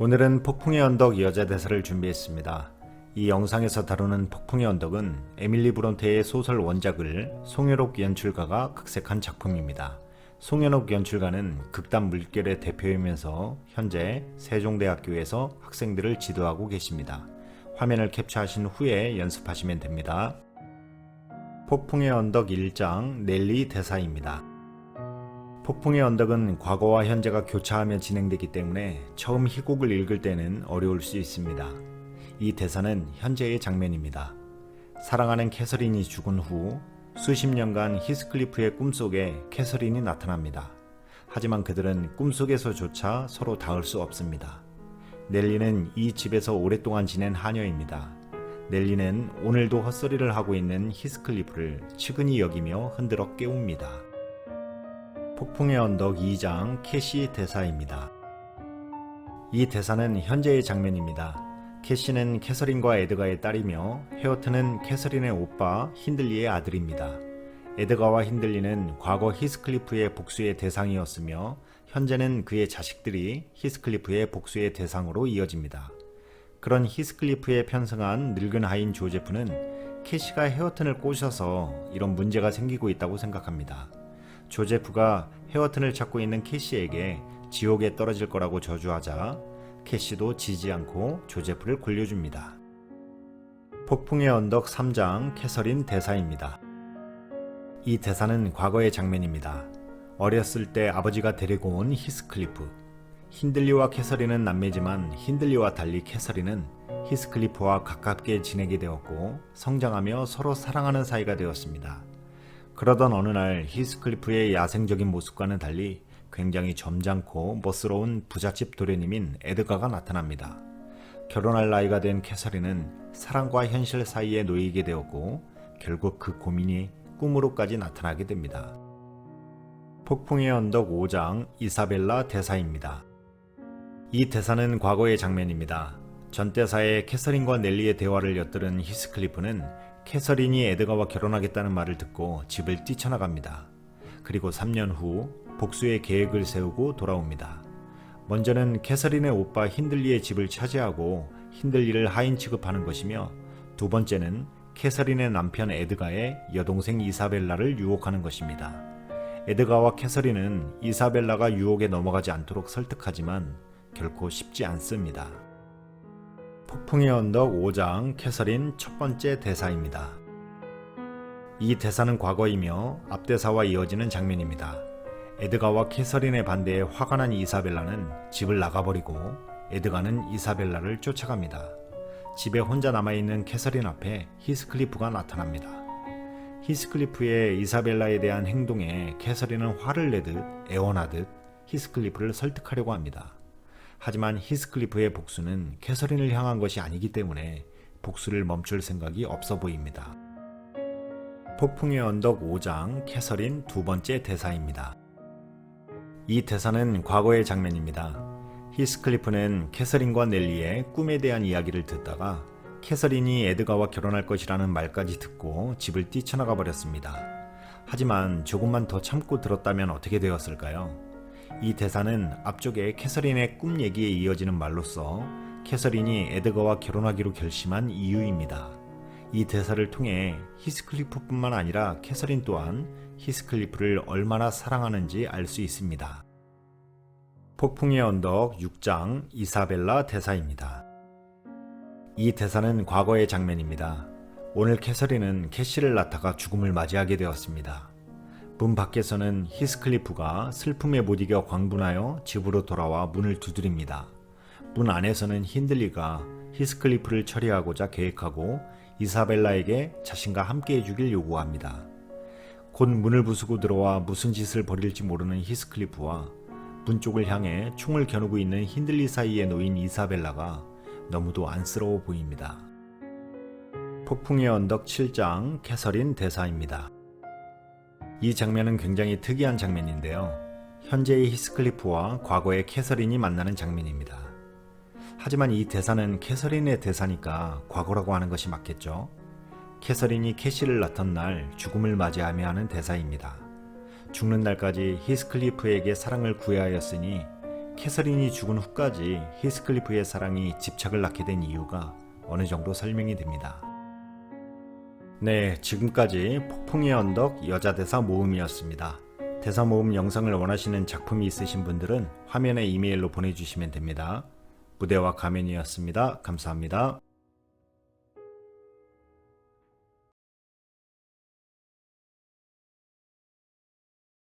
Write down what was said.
오늘은 폭풍의 언덕 여자 대사를 준비했습니다. 이 영상에서 다루는 폭풍의 언덕은 에밀리 브론테의 소설 원작을 송현옥 연출가가 극색한 작품입니다. 송현옥 연출가는 극단 물결의 대표이면서 현재 세종대학교에서 학생들을 지도하고 계십니다. 화면을 캡처하신 후에 연습하시면 됩니다. 폭풍의 언덕 1장 넬리 대사입니다. 폭풍의 언덕은 과거와 현재가 교차하며 진행되기 때문에 처음 희곡을 읽을 때는 어려울 수 있습니다. 이 대사는 현재의 장면입니다. 사랑하는 캐서린이 죽은 후 수십 년간 히스클리프의 꿈속에 캐서린이 나타납니다. 하지만 그들은 꿈속에서조차 서로 닿을 수 없습니다. 넬리는 이 집에서 오랫동안 지낸 하녀입니다. 넬리는 오늘도 헛소리를 하고 있는 히스클리프를 측은히 여기며 흔들어 깨웁니다. 폭풍의 언덕 2장 캐시 대사입니다. 이 대사는 현재의 장면입니다. 캐시는 캐서린과 에드가의 딸이며 헤어튼은 캐서린의 오빠 힌들리의 아들입니다. 에드가와 힌들리는 과거 히스클리프의 복수의 대상이었으며 현재는 그의 자식들이 히스클리프의 복수의 대상으로 이어집니다. 그런 히스클리프에 편승한 늙은 하인 조제프는 캐시가 헤어튼을 꼬셔서 이런 문제가 생기고 있다고 생각합니다. 조제프가 헤어튼을 찾고 있는 캐시에게 지옥에 떨어질 거라고 저주하자 캐시도 지지 않고 조제프를 굴려줍니다. 폭풍의 언덕 3장 캐서린 대사입니다. 이 대사는 과거의 장면입니다. 어렸을 때 아버지가 데리고 온 히스클리프. 힌들리와 캐서린은 남매지만 힌들리와 달리 캐서린은 히스클리프와 가깝게 지내게 되었고 성장하며 서로 사랑하는 사이가 되었습니다. 그러던 어느 날 히스클리프의 야생적인 모습과는 달리 굉장히 점잖고 멋스러운 부잣집 도련님인 에드가가 나타납니다. 결혼할 나이가 된 캐서린은 사랑과 현실 사이에 놓이게 되었고 결국 그 고민이 꿈으로까지 나타나게 됩니다. 폭풍의 언덕 5장 이사벨라 대사입니다. 이 대사는 과거의 장면입니다. 전 대사에 캐서린과 넬리의 대화를 엿들은 히스클리프는 캐서린이 에드가와 결혼하겠다는 말을 듣고 집을 뛰쳐나갑니다. 그리고 3년 후 복수의 계획을 세우고 돌아옵니다. 먼저는 캐서린의 오빠 힌들리의 집을 차지하고 힌들리를 하인 취급하는 것이며 두 번째는 캐서린의 남편 에드가의 여동생 이사벨라를 유혹하는 것입니다. 에드가와 캐서린은 이사벨라가 유혹에 넘어가지 않도록 설득하지만 결코 쉽지 않습니다. 폭풍의 언덕 5장 캐서린 첫 번째 대사입니다. 이 대사는 과거이며 앞대사와 이어지는 장면입니다. 에드가와 캐서린의 반대에 화가 난 이사벨라는 집을 나가버리고 에드가는 이사벨라를 쫓아갑니다. 집에 혼자 남아있는 캐서린 앞에 히스클리프가 나타납니다. 히스클리프의 이사벨라에 대한 행동에 캐서린은 화를 내듯 애원하듯 히스클리프를 설득하려고 합니다. 하지만 히스클리프의 복수는 캐서린을 향한 것이 아니기 때문에 복수를 멈출 생각이 없어 보입니다. 폭풍의 언덕 5장 캐서린 두 번째 대사입니다. 이 대사는 과거의 장면입니다. 히스클리프는 캐서린과 넬리의 꿈에 대한 이야기를 듣다가 캐서린이 에드가와 결혼할 것이라는 말까지 듣고 집을 뛰쳐나가 버렸습니다. 하지만 조금만 더 참고 들었다면 어떻게 되었을까요? 이 대사는 앞쪽에 캐서린의 꿈 얘기에 이어지는 말로써 캐서린이 에드가와 결혼하기로 결심한 이유입니다. 이 대사를 통해 히스클리프뿐만 아니라 캐서린 또한 히스클리프를 얼마나 사랑하는지 알 수 있습니다. 폭풍의 언덕 6장 이사벨라 대사입니다. 이 대사는 과거의 장면입니다. 오늘 캐서린은 캐시를 낳다가 죽음을 맞이하게 되었습니다. 문 밖에서는 히스클리프가 슬픔에 못 이겨 광분하여 집으로 돌아와 문을 두드립니다. 문 안에서는 힌들리가 히스클리프를 처리하고자 계획하고 이사벨라에게 자신과 함께 해주길 요구합니다. 곧 문을 부수고 들어와 무슨 짓을 벌일지 모르는 히스클리프와 문 쪽을 향해 총을 겨누고 있는 힌들리 사이에 놓인 이사벨라가 너무도 안쓰러워 보입니다. 폭풍의 언덕 7장 캐서린 대사입니다. 이 장면은 굉장히 특이한 장면인데요. 현재의 히스클리프와 과거의 캐서린이 만나는 장면입니다. 하지만 이 대사는 캐서린의 대사니까 과거라고 하는 것이 맞겠죠. 캐서린이 캐시를 낳던 날 죽음을 맞이하며 하는 대사입니다. 죽는 날까지 히스클리프에게 사랑을 구해하였으니 캐서린이 죽은 후까지 히스클리프의 사랑이 집착을 낳게 된 이유가 어느 정도 설명이 됩니다. 네, 지금까지 폭풍의 언덕 여자대사 모음이었습니다. 대사 모음 영상을 원하시는 작품이 있으신 분들은 화면에 이메일로 보내주시면 됩니다. 무대와 가면이었습니다. 감사합니다.